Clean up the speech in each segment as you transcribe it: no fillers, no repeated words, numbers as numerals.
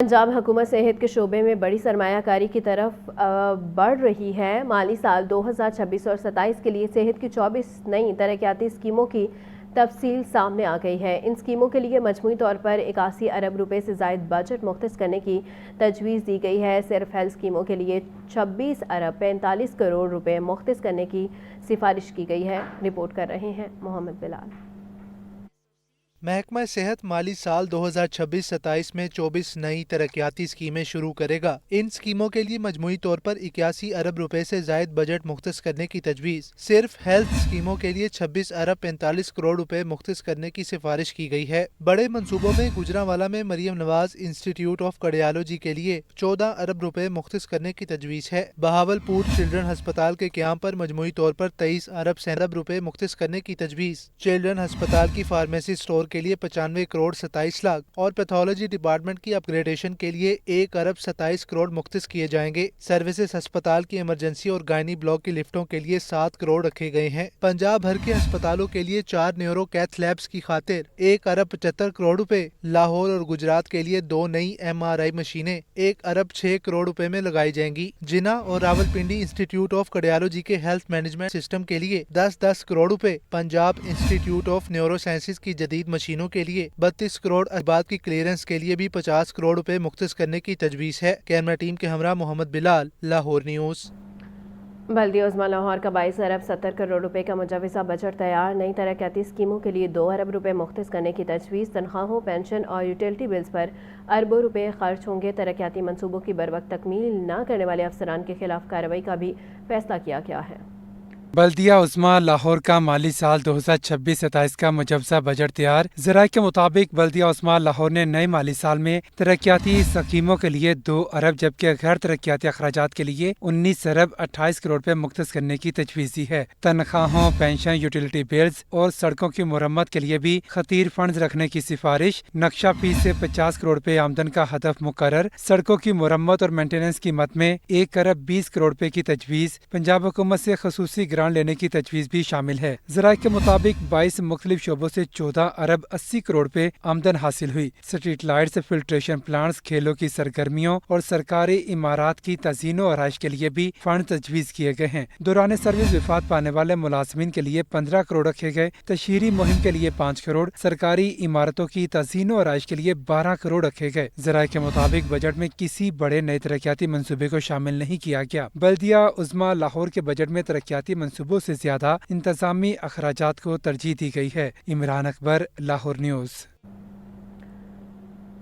پنجاب حکومت صحت کے شعبے میں بڑی سرمایہ کاری کی طرف بڑھ رہی ہے۔ مالی سال 2026 اور 27 کے لیے صحت کی 24 نئی ترقیاتی اسکیموں کی تفصیل سامنے آ گئی ہے۔ ان اسکیموں کے لیے مجموعی طور پر 81 ارب روپے سے زائد بجٹ مختص کرنے کی تجویز دی گئی ہے۔ صرف ہیلتھ اسکیموں کے لیے 26 ارب 45 کروڑ روپے مختص کرنے کی سفارش کی گئی ہے۔ رپورٹ کر رہے ہیں محمد بلال۔ محکمہ صحت مالی سال 2026-27 میں 24 نئی ترقیاتی اسکیمیں شروع کرے گا۔ ان اسکیموں کے لیے مجموعی طور پر 81 ارب روپے سے زائد بجٹ مختص کرنے کی تجویز۔ صرف ہیلتھ اسکیموں کے لیے 26 ارب 45 کروڑ روپے مختص کرنے کی سفارش کی گئی ہے۔ بڑے منصوبوں میں گوجرانوالہ میں مریم نواز انسٹی ٹیوٹ آف کارڈیالوجی کے لیے 14 ارب روپے مختص کرنے کی تجویز ہے۔ بہاولپور چلڈرن ہسپتال کے قیام پر مجموعی طور پر 23 ارب روپے مختص کرنے کی تجویز۔ چلڈرن ہسپتال کی فارمیسی اسٹور کے لیے 95 کروڑ 27 لاکھ اور پیتھولوجی ڈپارٹمنٹ کی اپ گریڈیشن کے لیے 1 ارب 27 کروڑ مختص کیے جائیں گے۔ سروسز ہسپتال کی ایمرجنسی اور گائنی بلاک کی لفٹوں کے لیے 7 کروڑ رکھے گئے ہیں۔ پنجاب بھر کے ہسپتالوں کے لیے 4 نیورو کیتھ لیبز کی خاطر 1 ارب 75 کروڑ روپے، لاہور اور گجرات کے لیے 2 نئی MRI مشینیں 1 ارب 6 کروڑ روپے میں لگائی جائیں گی۔ جنہ اور راولپنڈی انسٹی ٹیوٹ آف کارڈیالوجی کے ہیلتھ مینجمنٹ سسٹم کے لیے 10 کروڑ روپے، پنجاب انسٹی ٹیوٹ آف نیورو سائنسز کی جدید مشینوں کے لیے 32 کروڑ، اربات کی کلیئرنس کے لیے بھی 50 کروڑ روپے مختص کرنے کی تجویز ہے۔ کیمرہ ٹیم کے ہمراہ محمد بلال، لاہور نیوز۔ بلدیہ عظمیٰ لاہور کا 22 ارب 70 کروڑ روپے کا مجوزہ بجٹ تیار۔ نئی ترقیاتی اسکیموں کے لیے 2 ارب روپے مختص کرنے کی تجویز۔ تنخواہوں، پینشن اور یوٹیلٹی بلز پر اربوں روپے خرچ ہوں گے۔ ترقیاتی منصوبوں کی بروقت تکمیل نہ کرنے والے افسران کے خلاف کارروائی کا بھی فیصلہ کیا گیا ہے۔ بلدیہ عظمیٰ لاہور کا مالی سال 2026-27 کا مجوزہ بجٹ تیار۔ ذرائع کے مطابق بلدیہ عظمیٰ لاہور نے نئے مالی سال میں ترقیاتی اسکیموں کے لیے 2 ارب جبکہ غیر ترقیاتی اخراجات کے لیے 19 ارب 28 کروڑ روپے مختص کرنے کی تجویز دی ہے۔ تنخواہوں، پینشن، یوٹیلٹی بلز اور سڑکوں کی مرمت کے لیے بھی خطیر فنڈز رکھنے کی سفارش۔ نقشہ فیس سے 50 کروڑ روپے آمدن کا ہدف مقرر۔ سڑکوں کی مرمت اور مینٹیننس کی مد میں 1 ارب 20 کروڑ روپے کی تجویز۔ پنجاب حکومت سے خصوصی گرانٹ لینے کی تجویز بھی شامل ہے۔ ذرائع کے مطابق 22 مختلف شعبوں سے 14 ارب 80 کروڑ روپے آمدن حاصل ہوئی۔ اسٹریٹ لائٹس، فلٹریشن پلانٹس، کھیلوں کی سرگرمیوں اور سرکاری عمارات کی تزئین و آرائش کے لیے بھی فنڈ تجویز کیے گئے ہیں۔ دوران سروس وفات پانے والے ملازمین کے لیے 15 کروڑ رکھے گئے۔ تشہیری مہم کے لیے 5 کروڑ، سرکاری عمارتوں کی تزئین و آرائش کے لیے 12 کروڑ رکھے گئے۔ ذرائع کے مطابق بجٹ میں کسی بڑے نئے ترقیاتی منصوبے کو شامل نہیں کیا گیا۔ بلدیہ عظمیٰ لاہور کے بجٹ میں ترقیاتی منصوبوں سے زیادہ انتظامی اخراجات کو ترجیح دی گئی ہے۔ عمران اکبر، لاہور نیوز۔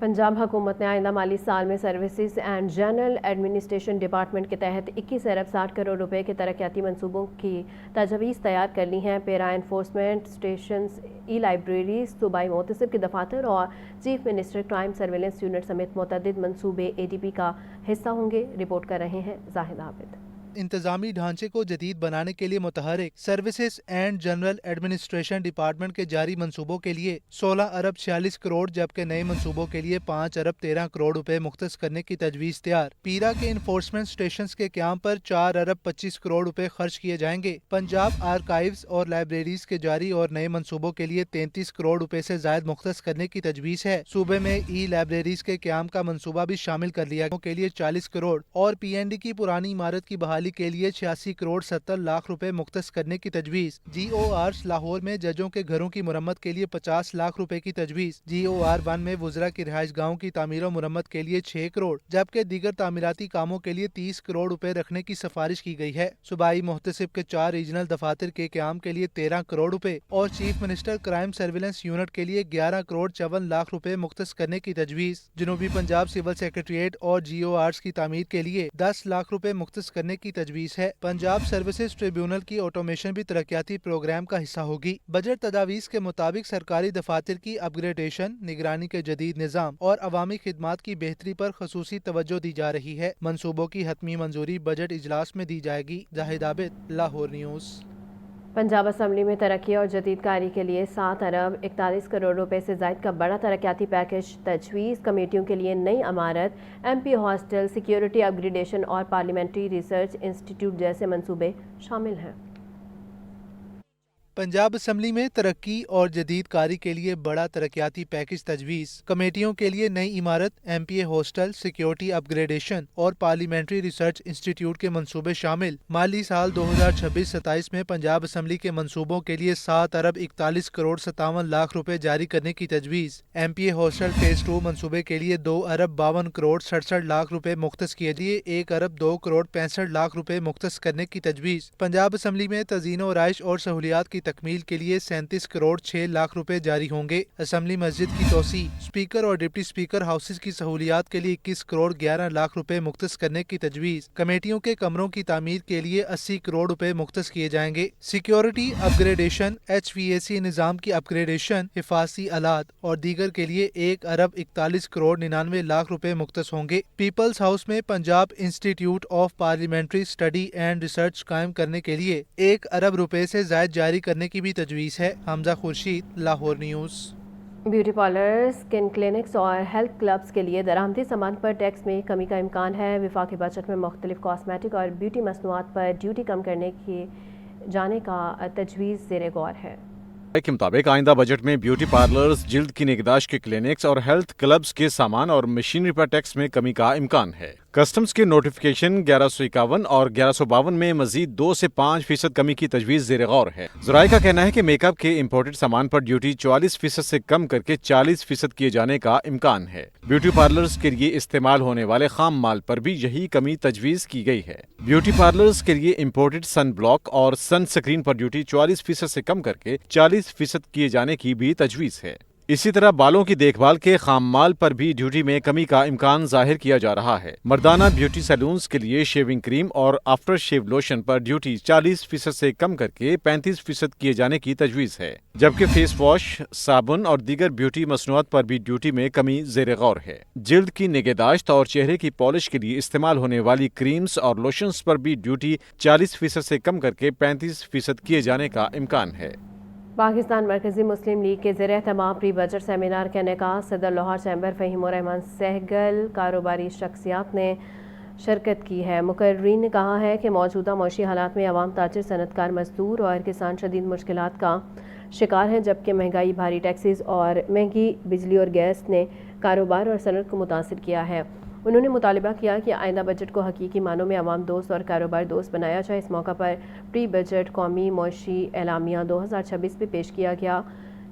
پنجاب حکومت نے آئندہ مالی سال میں services and general administration department کے تحت 21 ارب 60 کروڑ روپے کے ترقیاتی منصوبوں کی تجاویز تیار کر لی ہیں۔ پیرا انفورسمنٹ اسٹیشنز، ای لائبریریز، صوبائی محتسب کے دفاتر اور chief minister crime surveillance unit سمیت متعدد منصوبے ADP کا حصہ ہوں گے۔ رپورٹ کر رہے ہیں زاہد عابد۔ انتظامی ڈھانچے کو جدید بنانے کے لیے متحرک services and general administration department کے جاری منصوبوں کے لیے 16 ارب 46 کروڑ جبکہ نئے منصوبوں کے لیے 5 ارب 13 کروڑ روپے مختص کرنے کی تجویز تیار۔ پیرا کے انفورسمنٹ اسٹیشنز کے قیام پر 4 ارب 25 کروڑ روپے خرچ کیے جائیں گے۔ پنجاب آرکائیوز اور لائبریریز کے جاری اور نئے منصوبوں کے لیے 33 کروڑ روپے سے زائد مختص کرنے کی تجویز ہے۔ صوبے میں ای لائبریریز کے قیام کا منصوبہ بھی شامل کر لیا گیا، کے لیے 40 کروڑ اور PND کی پرانی عمارت کی بحالی کے لیے 86 کروڑ 70 لاکھ روپے مختص کرنے کی تجویز۔ GORs لاہور میں ججوں کے گھروں کی مرمت کے لیے 50 لاکھ روپے کی تجویز۔ GOR 1 میں وزراء کی رہائش گاہوں کی تعمیر و مرمت کے لیے 6 کروڑ جبکہ دیگر تعمیراتی کاموں کے لیے 30 کروڑ روپے رکھنے کی سفارش کی گئی ہے۔ صوبائی محتسب کے 4 ریجنل دفاتر کے قیام کے لیے 13 کروڑ روپے اور chief minister crime surveillance unit کے لیے 11 کروڑ 54 لاکھ روپے مختص کرنے کی تجویز۔ جنوبی پنجاب سول سیکریٹریٹ اور GORs کی تعمیر کے لیے 10 لاکھ روپے مختص کرنے کی تجویز ہے۔ پنجاب سروسز ٹریبیونل کی آٹومیشن بھی ترقیاتی پروگرام کا حصہ ہوگی۔ بجٹ تجاویز کے مطابق سرکاری دفاتر کی اپ گریڈیشن، نگرانی کے جدید نظام اور عوامی خدمات کی بہتری پر خصوصی توجہ دی جا رہی ہے۔ منصوبوں کی حتمی منظوری بجٹ اجلاس میں دی جائے گی۔ زاہد عابد، لاہور نیوز۔ پنجاب اسمبلی میں ترقی اور جدید کاری کے لیے 7 ارب 41 کروڑ روپے سے زائد کا بڑا ترقیاتی پیکج تجویز۔ کمیٹیوں کے لیے نئی عمارت، MP ہاسٹل، سیکیورٹی اپ گریڈیشن اور پارلیمنٹری ریسرچ انسٹی ٹیوٹ جیسے منصوبے شامل ہیں۔ पंजाब असम्बली में तरक्की और जदीद कारी के लिए बड़ा तरक्याती पैकेज तजवीज़। कमेटियों के लिए नई इमारत, MPA हॉस्टल, सिक्योरिटी अपग्रेडेशन और पार्लियामेंट्री रिसर्च इंस्टीट्यूट के मंसूबे शामिल। माली साल 2026-27 में पंजाब असम्बली के मंसूबों के लिए 7 अरब 41 करोड़ 57 लाख रुपए जारी करने की तजवीज़। MPA हॉस्टल फेज 2 मंसूबे के लिए 2 अरब 52 करोड़ 67 लाख रुपए मुख्तस किए लिए 1 अरब 2 करोड़ 65 लाख रुपए मुख्तस करने की तजवीज़। पंजाब असम्बली में तज़ीनो राइश और सहूलियात की तकमील के लिए 37 करोड़ 6 लाख रुपए जारी होंगे। असम्बली मस्जिद की तोसी, स्पीकर और डिप्टी स्पीकर हाउसेज की सहूलियात के लिए 21 करोड़ 11 लाख रुपए मुख्तस करने की तजवीज़। कमेटियों के कमरों की तामीर के लिए 80 करोड़ रुपए मुख्तस किए जाएंगे। सिक्योरिटी अपग्रेडेशन, HVAC निज़ाम की अपग्रेडेशन, हिफाजी आलात और दीगर के लिए 1 अरब 41 करोड़ 99 लाख रुपए मुख्तस होंगे। पीपल्स हाउस में Punjab institute of parliamentary study and research कायम करने के लिए 1 अरब रुपए से जायद जारी करने की भी तजवीज़ है। Hamza Khurshid, Lahore news. Beauty parlour, skin clinics और हेल्थ क्लब्स के लिए दरामदी सामान पर टैक्स में कमी का इम्कान है। वफाकी बजट में मुख्तलिफ कॉस्मेटिक और ब्यूटी मसनूआत पर ड्यूटी कम करने की जाने का तजवीज़ ज़ेर गौर है। के मुताबिक आइंदा बजट में ब्यूटी पार्लर्स, जिल्द की निगहदाश्त के क्लिनिक्स और हेल्थ क्लब्स के सामान और मशीनरी पर टैक्स में कमी का इम्कान है। कस्टम्स के नोटिफिकेशन 1151 और 1152 में मजीद 2 से 5% कमी की तजवीज़ ज़ेर गौर है। ज़राए का कहना है कि मेकअप के इम्पोर्टेड सामान पर ड्यूटी 44% से कम करके 40% किए जाने का इम्कान है। ब्यूटी पार्लर्स के लिए इस्तेमाल होने वाले खाम माल पर भी यही कमी तजवीज़ की गई है। ब्यूटी पार्लर्स के लिए इम्पोर्टेड सन ब्लॉक और सन स्क्रीन पर ड्यूटी 44% से कम करके 40% किए जाने की भी तजवीज़ है। इसी तरह बालों की देखभाल के खाम माल पर भी ड्यूटी में कमी का इम्कान जाहिर किया जा रहा है। मर्दाना ब्यूटी सैलून्स के लिए शेविंग क्रीम और आफ्टर शेव लोशन पर ड्यूटी 40% से कम करके 35% किए जाने की तजवीज़ है, जबकि फेस वॉश, साबुन और दीगर ब्यूटी मसनूआत पर भी ड्यूटी में कमी ज़ेर गौर है। जिल्द की निगहदाश्त और चेहरे की पॉलिश के लिए इस्तेमाल होने वाली क्रीम्स और लोशंस पर भी ड्यूटी 40% से कम करके 35% किए जाने का इम्कान है। पाकिस्तान मरकज़ी मुस्लिम लीग के ज़ेर एहतमाम प्री बजट सेमिनार का इनेकाद सदर लाहौर चैम्बर फ़हीमुर रहमान सहगल कारोबारी शख्सियात ने शिरकत की है। मुकर्रीन ने कहा है कि मौजूदा मौशी हालात में अवाम, ताजिर, सनतकार, मजदूर और किसान शदीद मुश्किलात का शिकार हैं, जबकि महंगाई, भारी टैक्सेस और महंगी बिजली और गैस ने कारोबार और सनत को मुतासिर किया है। उन्होंने मुतालबा किया कि आइंदा बजट को हकीकी मानों में अवाम दोस्त और कारोबार दोस्त बनाया जाए। इस मौका पर प्री बजट कौमी मौशी एलामिया 2026 भी पेश किया गया,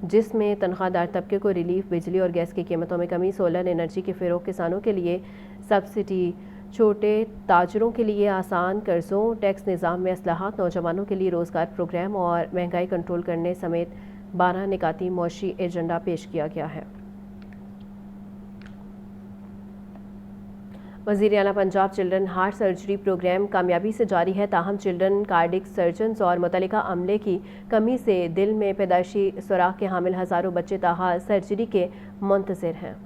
जिसमें तनख्वाहदार तबके को रिलीफ, बिजली और गैस की कीमतों में कमी, सोलर एनर्जी की फ़रोग, किसानों के लिए सब्सिडी, छोटे ताजरों के लिए आसान कर्ज़ों, टैक्स निज़ाम में असलाहत, नौजवानों के लिए रोज़गार प्रोग्राम और महंगाई कंट्रोल करने समेत 12 निकाती मौशी एजेंडा पेश किया गया है। वज़ीर आला Punjab children heart surgery programme कामयाबी से जारी है, ताहम चिल्ड्रन कार्डिक सर्जन्स और मुतल्लिका अमले की कमी से दिल में पैदाइशी सुराख के हामिल हज़ारों बच्चे ताहाल सर्जरी के मुंतज़िर हैं।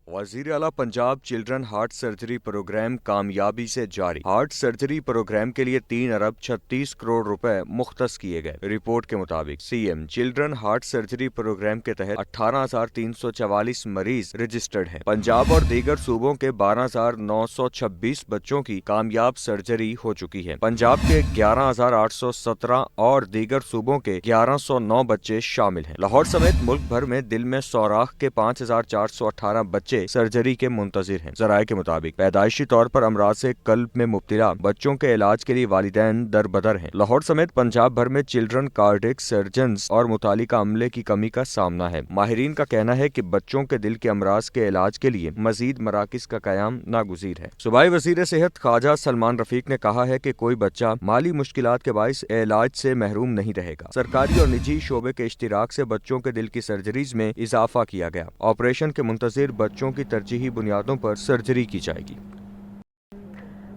वज़ीर आला Punjab children heart surgery programme कामयाबी से जारी। हार्ट सर्जरी प्रोग्राम के लिए 3 अरब 36 करोड़ रुपए मुख्तस किए गए। रिपोर्ट के मुताबिक CM children heart surgery programme के तहत 18,344 मरीज रजिस्टर्ड हैं। पंजाब और दीगर सूबों के 12,926 बच्चों की कामयाब सर्जरी हो चुकी है। पंजाब के 11,817 और दीगर सूबों के 1109 बच्चे शामिल हैं। लाहौर समेत मुल्क भर में दिल में सौराख के 5,418 बच्चे सर्जरी के मुंतजिर हैं। ज़राए के मुताबिक पैदाइशी तौर पर अमराज से कल्ब में मुब्तला बच्चों के इलाज के लिए वालिदैन दर बदर हैं। लाहौर समेत पंजाब भर में चिल्ड्रन कार्डिक सर्जन्स और मुतालिका अमले की कमी का सामना है। माहिरीन का कहना है कि बच्चों के दिल के अमराज के इलाज के लिए मजीद मराकिज का कयाम नागुज़ीर है। सूबाई वज़ीर सेहत ख्वाजा सलमान रफीक ने कहा है कि कोई बच्चा माली मुश्किलात के बाइस इलाज से महरूम नहीं रहेगा। सरकारी और निजी शोबे के इश्तिराक से बच्चों के दिल की सर्जरीज में इजाफा किया गया। ऑपरेशन के मुंतज़िर बच्चों की तरजीही बुनियादों पर सर्जरी की जाएगी।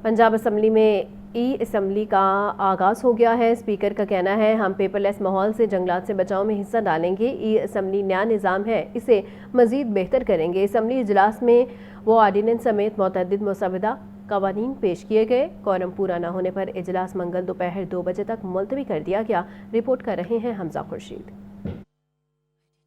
पंजाब असम्बली में ई-असम्बली का आगाज़ हो गया है। स्पीकर का कहना है, हम पेपरलेस माहौल से जंगलात से बचाव में हिस्सा डालेंगे। ई-असम्बली नया निज़ाम है, इसे मज़ीद बेहतर करेंगे। असम्बली इजलास में वो आर्डीनेंस समेत मुतअद्दिद मुसवदा कवानीन पेश किए गए। कोरम पूरा न होने पर इजलास मंगल दोपहर 2 बजे तक मुलतवी कर दिया गया। रिपोर्ट कर रहे हैं हमजा खुर्शीद।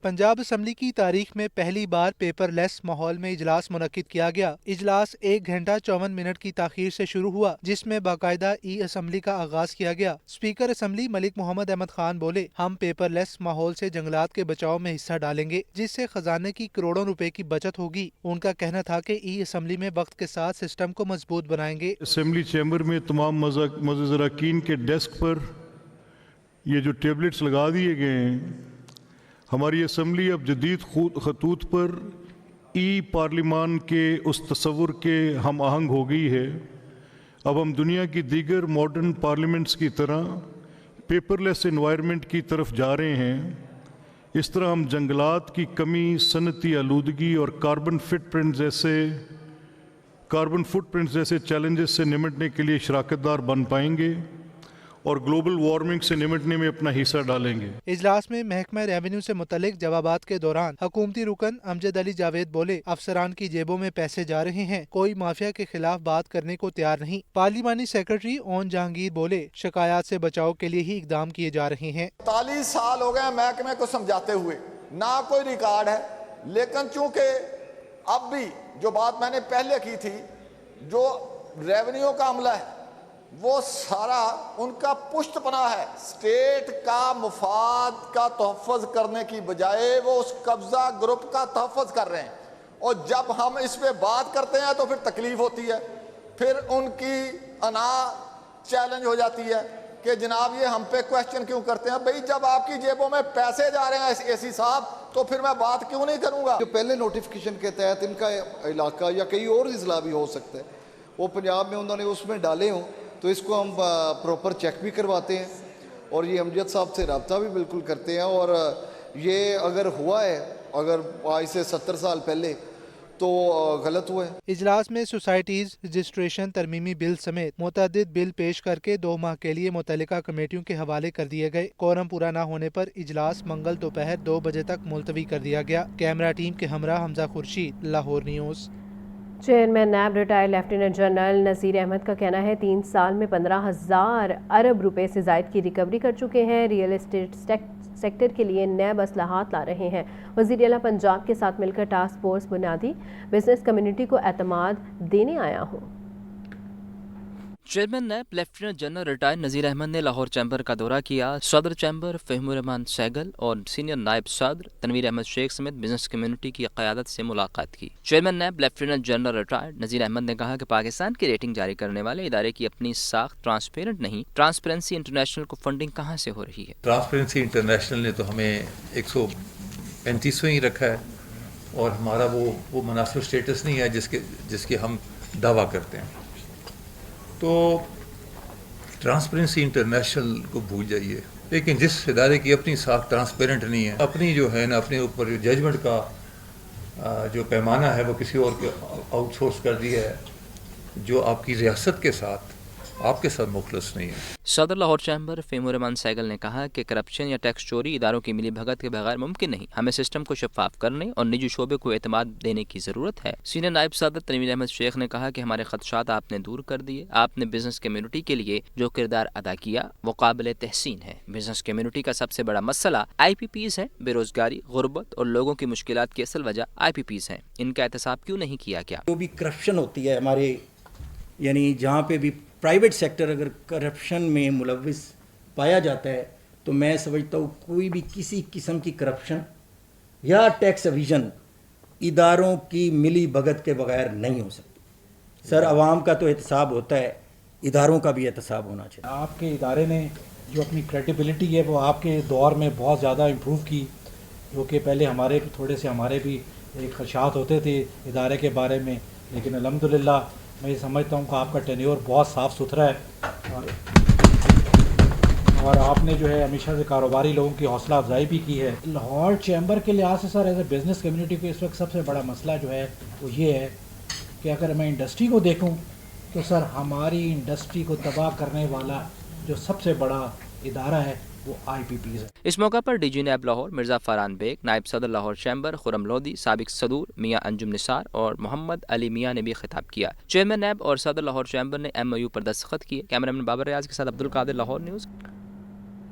पंजाब असम्बली की तारीख में पहली बार पेपरलेस माहौल में इजलास मुनक्किद किया गया। इजलास 1 घंटा 54 मिनट की ताखीर से शुरू हुआ, जिसमें बाकायदा ई असम्बली का आगाज किया गया। स्पीकर असम्बली मलिक मोहम्मद अहमद खान बोले, हम पेपरलेस माहौल से जंगलात के बचाव में हिस्सा डालेंगे, जिससे खजाने की करोड़ों रुपए की बचत होगी। उनका कहना था कि ई असम्बली में वक्त के साथ सिस्टम को मजबूत बनाएंगे। असम्बली चैम्बर में तमाम मौजूद अरकान के डेस्क पर ये जो टेबलेट्स लगा दिए गए हैं, हमारी असम्बली अब जदीद खतूत पर ई पार्लिमान के उस तस्वुर के हम आहंग हो गई है। अब हम दुनिया की दीगर मॉडर्न पार्लियामेंट्स की तरह पेपरलेस एनवायरनमेंट की तरफ जा रहे हैं। इस तरह हम जंगलात की कमी, सनती आलूदगी और कार्बन फुटप्रिंट्स जैसे चैलेंजेस से निमटने के लिए शराकतदार बन पाएंगे और ग्लोबल वार्मिंग से निमटने में अपना हिस्सा डालेंगे। इजलास में महकमा रेवेन्यू से मुतल्लिक जवाबात के दौरान हुकूमती रुकन अमजद अली जावेद बोले, अफसरान की जेबों में पैसे जा रहे हैं, कोई माफिया के खिलाफ बात करने को तैयार नहीं। पार्लिमानी सेक्रेटरी ओन जहांगीर बोले, शिकायत से बचाव के लिए ही इकदाम किए जा रहे हैं। 40 साल हो गए महकमे को समझाते हुए, ना कोई रिकॉर्ड है, लेकिन चूंकि अब भी जो बात मैंने पहले की थी, जो रेवेन्यू का अमला है वो सारा उनका पुष्टपना है। स्टेट का मुफाद का तहफ़्फ़ुज़ करने की बजाय वो उस कब्ज़ा ग्रुप का तहफ़्फ़ुज़ कर रहे हैं, और जब हम इस पे बात करते हैं तो फिर तकलीफ होती है, फिर उनकी अना चैलेंज हो जाती है कि जनाब ये हम पे क्वेश्चन क्यों करते हैं। भाई जब आपकी जेबों में पैसे जा रहे हैं एसी साहब, तो फिर मैं बात क्यों नहीं करूँगा। जो पहले नोटिफिकेशन के तहत इनका इलाका या कई और ज़िला भी हो सकता है, वो पंजाब में उन्होंने उसमें डाले हों, तो इसको हम प्रॉपर चेक भी करवाते हैं और ये अमजद साहब से रब्ता भी बिल्कुल करते हैं। और ये अगर हुआ है, अगर आज से 70 साल पहले, तो गलत हुआ है। इजलास में सोसाइटीज रजिस्ट्रेशन तरमीमी बिल समेत मुतअद्दिद बिल पेश करके 2 माह के लिए मुतल्लिका कमेटियों के हवाले कर दिए गए। कोरम पूरा न होने पर इजलास मंगल दोपहर 2 बजे तक मुलतवी कर दिया गया। कैमरा टीम के हमरा हमजा खुर्शीद, लाहौर न्यूज़। चेयरमैन नैब रिटायर्ड लेफ्टिनेंट जनरल नज़ीर अहमद का कहना है 3 साल में 15,000 अरब रुपए से ज़ायद की रिकवरी कर चुके हैं। रियल एस्टेट सेक्टर के लिए नैब असलाहात ला रहे हैं। वज़ीर आला पंजाब के साथ मिलकर टास्क फोर्स बुनियादी बिजनेस कम्युनिटी को एतमाद देने आया हूँ। चेयरमैन नैब लेफ्टिनेंट जनरल रिटायर्ड नज़ीर अहमद ने लाहौर चैम्बर का दौरा किया। सदर चैम्बर फ़हीमुर रहमान सहगल और सीनियर नायब सदर तनवीर अहमद शेख समेत बिजनेस कम्युनिटी की क़यादत से मुलाकात की। चेयरमैन नैब लेफ्टिनेंट जनरल रिटायर्ड नज़ीर अहमद ने कहा कि पाकिस्तान की रेटिंग जारी करने वाले इदारे की अपनी साख ट्रांसपेरेंट नहीं, ट्रांसपेरेंसी इंटरनेशनल को फंडिंग कहाँ से हो रही है। ट्रांसपेरेंसी इंटरनेशनल ने तो हमें 135वें ही रखा है और हमारा वो मुनासिब स्टेटस नहीं है जिसके हम दावा करते हैं। तो ट्रांसपेरेंसी इंटरनेशनल को भूल जाइए। लेकिन जिस इदारे की अपनी साख ट्रांसपेरेंट नहीं है, अपनी जो है ना अपने ऊपर जजमेंट का जो पैमाना है वो किसी और के आउटसोर्स कर दिया है, जो आपकी रियासत के साथ आपके साथ मुखलस नहीं है। सदर लाहौर चैम्बर फ़हीमुर रहमान सहगल ने कहा कि करप्शन या टैक्स चोरी इदारों की मिली भगत के बगैर मुमकिन नहीं। हमें सिस्टम को शफाफ करने और निजी शोबे को एतमाद देने की ज़रूरत है। सीनियर नायब सदर तनवीर अहमद शेख ने कहा कि हमारे खदशात आपने दूर कर दिए। आपने बिजनेस कम्युनिटी के लिए जो किरदार अदा किया वो काबिल तहसीन है। बिजनेस कम्युनिटी का सबसे बड़ा मसला IPPs है। बेरोजगारी, गुर्बत और लोगों की मुश्किलात की असल वजह IPPs हैं। इनका एहतसाब क्यों नहीं किया गया। जो भी करप्शन होती है हमारे, यानी जहाँ पे भी प्राइवेट सेक्टर अगर करप्शन में मुलविस पाया जाता है, तो मैं समझता हूँ कोई भी किसी किस्म की करप्शन या टैक्स एविजन इदारों की मिली भगत के बगैर नहीं हो सकती। सर, आवाम का तो एहतसाब होता है, इदारों का भी एहतसाब होना चाहिए। आपके इदारे ने जो अपनी क्रेडिबिलिटी है वो आपके दौर में बहुत ज़्यादा इम्प्रूव की, जो कि पहले हमारे भी एक खदशात होते थे इदारे के बारे में, लेकिन अल्हम्दुलिल्लाह मैं समझता हूँ कि आपका टेन्योर बहुत साफ़ सुथरा है और आपने जो है हमेशा से कारोबारी लोगों की हौसला अफजाई भी की है। लाहौर चैम्बर के लिहाज से sir as a business community को इस वक्त सबसे बड़ा मसला जो है वो ये है कि अगर मैं इंडस्ट्री को देखूँ तो सर हमारी इंडस्ट्री को तबाह करने वाला जो सबसे बड़ा इदारा है वो IPPs है। इस मौका पर DG नैब लाहौर मिर्ज़ा फरहान बेग, नायब सदर लाहौर चैम्बर खुरम लोधी, साबिक सदूर मियाँ अंजुम निसार और मोहम्मद अली मियाँ ने भी खिताब किया। चेयरमैन नैब और सदर लाहौर चैम्बर ने MOU पर दस्तखत किए। कैमरामैन बाबर रियाज के साथ अब्दुल कादिर, लाहौर न्यूज़।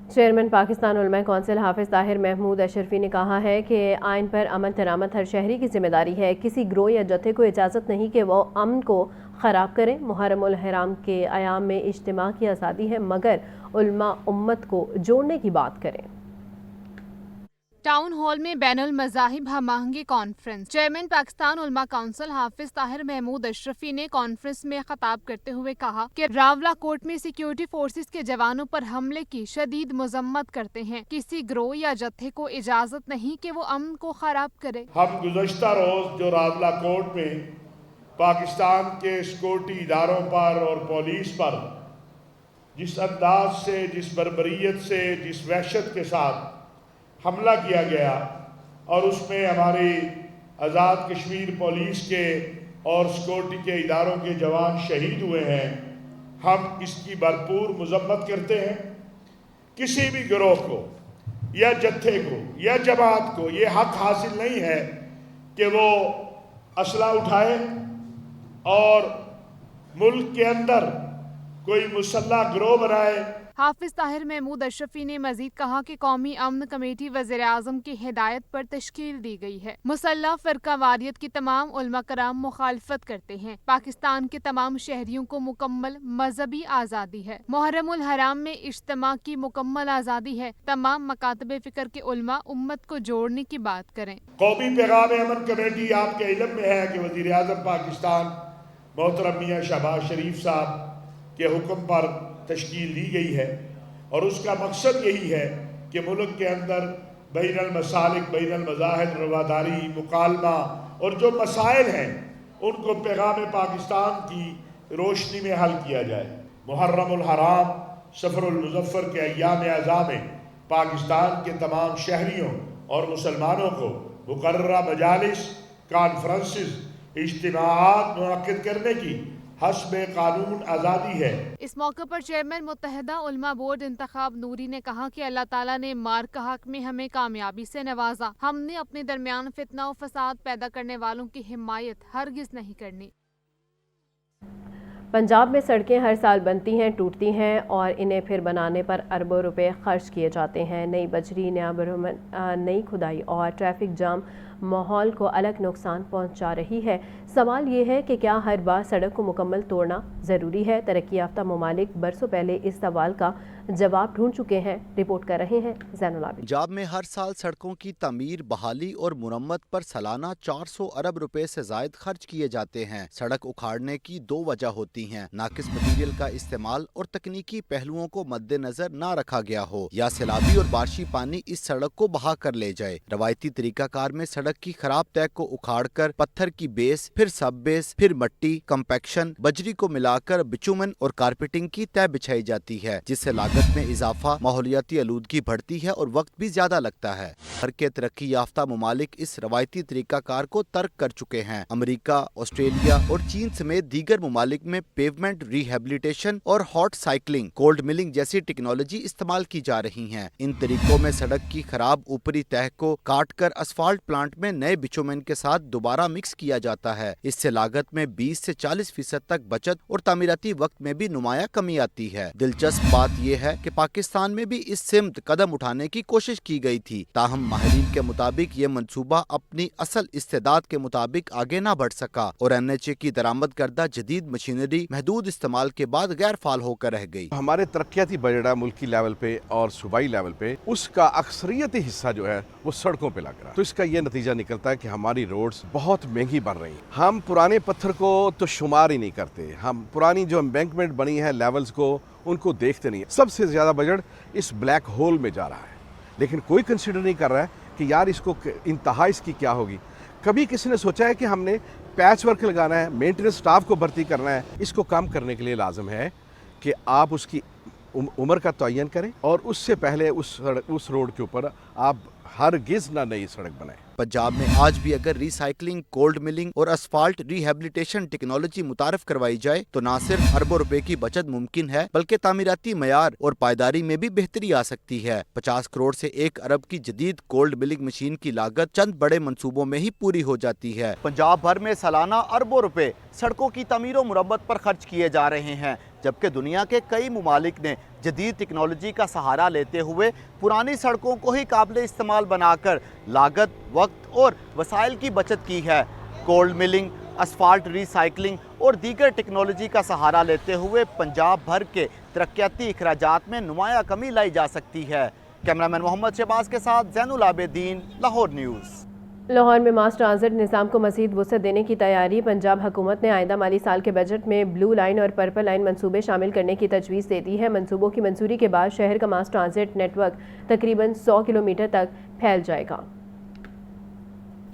چیئرمین پاکستان علماء کونسل حافظ طاہر محمود اشرفی نے کہا ہے کہ آئین پر امن ترامت ہر شہری کی ذمہ داری ہے. کسی گروہ یا جتھے کو اجازت نہیں کہ وہ امن کو خراب کریں. محرم الحرام کے ایام میں اجتماع کی آزادی ہے مگر علماء امت کو جوڑنے کی بات کریں. ٹاؤن ہال میں بین المذاہب ہم آہنگی کانفرنس. چیئرمین پاکستان علماء کونسل حافظ طاہر محمود اشرفی نے کانفرنس میں خطاب کرتے ہوئے کہا کہ راولا کوٹ میں سیکیورٹی فورسز کے جوانوں پر حملے کی شدید مذمت کرتے ہیں. کسی گروہ یا جتھے کو اجازت نہیں کہ وہ امن کو خراب کرے. ہم گزشتہ روز جو راولا کوٹ میں پاکستان کے سیکورٹی اداروں پر اور پولیس پر جس انداز سے، جس بربریت سے، جس وحشت کے ساتھ حملہ کیا گیا اور اس میں ہماری آزاد کشمیر پولیس کے اور سیکورٹی کے اداروں کے جوان شہید ہوئے ہیں، ہم اس کی بھرپور مذمت کرتے ہیں. کسی بھی گروہ کو یا جتھے کو یا جماعت کو یہ حق حاصل نہیں ہے کہ وہ اسلحہ اٹھائے اور ملک کے اندر کوئی مسلح گروہ بنائے. حافظ طاہر محمود اشرفی نے مزید کہا کہ قومی امن کمیٹی وزیر اعظم کی ہدایت پر تشکیل دی گئی ہے. مسلح فرقہ واریت کی تمام علماء کرام مخالفت کرتے ہیں. پاکستان کے تمام شہریوں کو مکمل مذہبی آزادی ہے. محرم الحرام میں اجتماع کی مکمل آزادی ہے. تمام مکاتب فکر کے علماء امت کو جوڑنے کی بات کریں. قومی پیغام امن کمیٹی آپ کے علم میں ہے کہ وزیر اعظم پاکستان محترم میاں شہباز شریف صاحب کے حکم پر تشکیل دی گئی ہے اور اس کا مقصد یہی ہے کہ ملک کے اندر بین المسالک، بین المذاہب، رواداری، مکالمہ اور جو مسائل ہیں ان کو پیغام پاکستان کی روشنی میں حل کیا جائے. محرم الحرام سفر المظفر کے ایام اعظم میں پاکستان کے تمام شہریوں اور مسلمانوں کو مقررہ مجالس، کانفرنسز، اجتماعات منعقد کرنے کی حسب قانون آزادی ہے. اس موقع پر چیئرمین متحدہ علماء بورڈ انتخاب نوری نے کہا کہ اللہ تعالیٰ نے مارکہ حق میں ہمیں کامیابی سے نوازا. ہم نے اپنے درمیان فتنہ و فساد پیدا کرنے والوں کی حمایت ہرگز نہیں کرنی. پنجاب میں سڑکیں ہر سال بنتی ہیں، ٹوٹتی ہیں اور انہیں پھر بنانے پر اربوں روپے خرچ کیے جاتے ہیں. نئی بجری، نیا برہمن، نئی کھدائی اور ٹریفک جام ماحول کو الگ نقصان پہنچا رہی ہے. سوال یہ ہے کہ کیا ہر بار سڑک کو مکمل توڑنا ضروری ہے؟ ترقی یافتہ ممالک برسوں پہلے اس سوال کا جواب ڈھونڈ چکے ہیں. رپورٹ کر رہے ہیں زین العابدین. پنجاب میں ہر سال سڑکوں کی تعمیر، بحالی اور مرمت پر سالانہ 400 ارب روپے سے زائد خرچ کیے جاتے ہیں. سڑک اکھاڑنے کی دو وجہ ہوتی ہیں: ناقص مٹیریل کا استعمال اور تکنیکی پہلوؤں کو مد نظر نہ رکھا گیا ہو، یا سیلابی اور بارشی پانی اس سڑک کو بہا کر لے جائے. روایتی طریقہ کار میں سڑک کی خراب تہ کو اکھاڑ کر پتھر کی بیس، پھر سب بیس، پھر مٹی، کمپیکشن، بجری کو ملا کر بچومن اور کارپیٹنگ کی تہ بچھائی جاتی ہے، جس سے لاگت میں اضافہ، ماحولیاتی آلودگی بڑھتی ہے اور وقت بھی زیادہ لگتا ہے. بھر کے ترقی یافتہ ممالک اس روایتی طریقہ کار کو ترک کر چکے ہیں. امریکہ، آسٹریلیا اور چین سمیت دیگر ممالک میں پیومنٹ ریہیبلیٹیشن اور ہاٹ سائیکلنگ، کولڈ ملنگ جیسی ٹیکنالوجی استعمال کی جا رہی ہیں. ان طریقوں میں سڑک کی خراب اوپری تہ کو کاٹ کر اسفالٹ پلانٹ میں نئے بچومن کے ساتھ دوبارہ مکس کیا جاتا ہے. اس سے لاگت میں 20 سے 40% تک بچت اور تعمیراتی وقت میں بھی نمایاں کمی آتی ہے. دلچسپ بات یہ ہے کہ پاکستان میں بھی اس سمت قدم اٹھانے کی کوشش کی گئی تھی، تاہم ماہرین کے مطابق یہ منصوبہ اپنی اصل استعداد کے مطابق آگے نہ بڑھ سکا اور NHA کی درآمد کردہ جدید مشینری محدود استعمال کے بعد غیر فعال ہو کر رہ گئی. ہمارے ترقیاتی بجٹ ملکی لیول پہ اور صوبائی لیول پہ اس کا اکثریتی حصہ جو ہے وہ سڑکوں پہ لگ رہا ہے. تو اس کا یہ نتیجہ نکلتا ہے کہ ہماری روڈز بہت مہنگی بن رہی ہیں. ہم پرانے پتھر کو تو شمار ہی نہیں کرتے، ہم پرانی جو امبینکمنٹ بنی ہے لیولز کو ان کو دیکھتے نہیں. سب سے زیادہ بجٹ اس بلیک ہول میں جا رہا ہے، لیکن کوئی کنسیڈر نہیں کر رہا ہے کہ یار اس کو انتہا اس کی کیا ہوگی. کبھی کسی نے سوچا ہے کہ ہم نے پیچ ورک لگانا ہے، مینٹیننس سٹاف کو بھرتی کرنا ہے؟ اس کو کم کرنے کے لیے لازم ہے کہ آپ اس کی عمر کا تعین کریں اور اس سے پہلے اس روڈ کے اوپر آپ ہرگز نہ نئی سڑک بنائیں. پنجاب میں آج بھی اگر ری سائیکلنگ، کولڈ ملنگ اور اسفالٹ ریہیبلیٹیشن ٹیکنالوجی متعارف کروائی جائے تو نہ صرف اربوں روپے کی بچت ممکن ہے بلکہ تعمیراتی معیار اور پائیداری میں بھی بہتری آ سکتی ہے. 50 کروڑ سے 1 ارب کی جدید کولڈ ملنگ مشین کی لاگت چند بڑے منصوبوں میں ہی پوری ہو جاتی ہے. پنجاب بھر میں سالانہ اربوں روپے سڑکوں کی تعمیر و مرمت پر خرچ کیے جا رہے ہیں. जबकि दुनिया के कई मुमालिक ने जदीद टेक्नोलॉजी का सहारा लेते हुए पुरानी सड़कों को ही काबिल इस्तेमाल बनाकर लागत, वक्त और वसाइल की बचत की है। कोल्ड मिलिंग, असफाल्ट रिसाइकलिंग और दीगर टेक्नोलॉजी का सहारा लेते हुए पंजाब भर के तरक्याती अखराजात में नुमाया कमी लाई जा सकती है। कैमरामैन मोहम्मद शहबाज के साथ ज़ैनुल आबिदीन, लाहौर न्यूज़। लाहौर में मास ट्रांजिट निज़ाम को मज़ीद वुसअत देने की तैयारी। पंजाब हुकूमत ने आइंदा माली साल के बजट में ब्लू लाइन और पर्पल लाइन मंसूबे शामिल करने की तजवीज़ दे दी है। मंसूबों की मंजूरी के बाद शहर का मास ट्रांजिट नेटवर्क तकरीबन 100 किलोमीटर तक फैल जाएगा।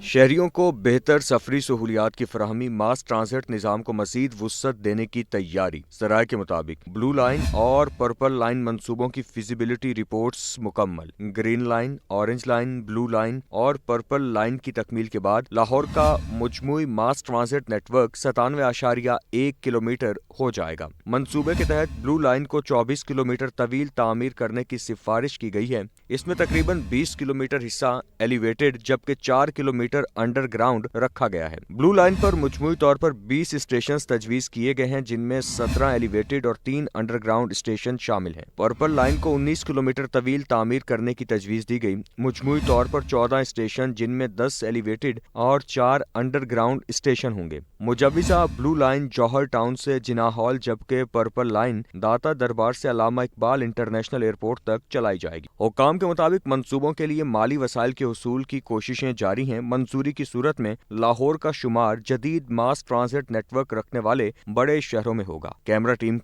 शहरियों को बेहतर सफरी सहूलियात की फराहमी, मास ट्रांजिट निज़ाम को मज़ीद वुसअत देने की तैयारी। ज़राए के मुताबिक ब्लू लाइन और पर्पल लाइन मंसूबों की फिजिबिलिटी रिपोर्ट्स मुकम्मल। Green line, orange line, blue line और पर्पल लाइन की तकमील के बाद लाहौर का मजमूई मास ट्रांजिट नेटवर्क 97.1 किलोमीटर हो जाएगा। मंसूबे के तहत ब्लू लाइन को 24 किलोमीटर तवील तामीर करने की सिफारिश की गई है। इसमें तकरीबन 20 किलोमीटर हिस्सा एलिवेटेड जबकि 4 किलोमीटर अंडरग्राउंड रखा गया है। ब्लू लाइन पर मजमूई तौर पर 20 स्टेशन तजवीज़ किए गए हैं, जिनमें 17 एलिवेटेड और 3 अंडरग्राउंड स्टेशन शामिल हैं। पर्पल लाइन को 19 किलोमीटर तवील तामीर करने की तजवीज़ दी गई। मजमूई तौर पर 14 स्टेशन, जिनमें 10 एलिवेटेड और 4 अंडरग्राउंड स्टेशन होंगे। मुजव्विज़ा ब्लू लाइन जौहर टाउन से जिन्ना हॉल जबकि पर्पल लाइन दाता दरबार से अल्लामा इकबाल इंटरनेशनल एयरपोर्ट तक चलाई जाएगी। हुक्काम के मुताबिक मंसूबों के लिए माली वसाइल के हुसूल की कोशिशें जारी हैं। मंजूरी की सूरत में लाहौर का शुमार जदीद मास ट्रांजिट नेटवर्क रखने वाले बड़े शहरों में होगा। कैमरा टीम के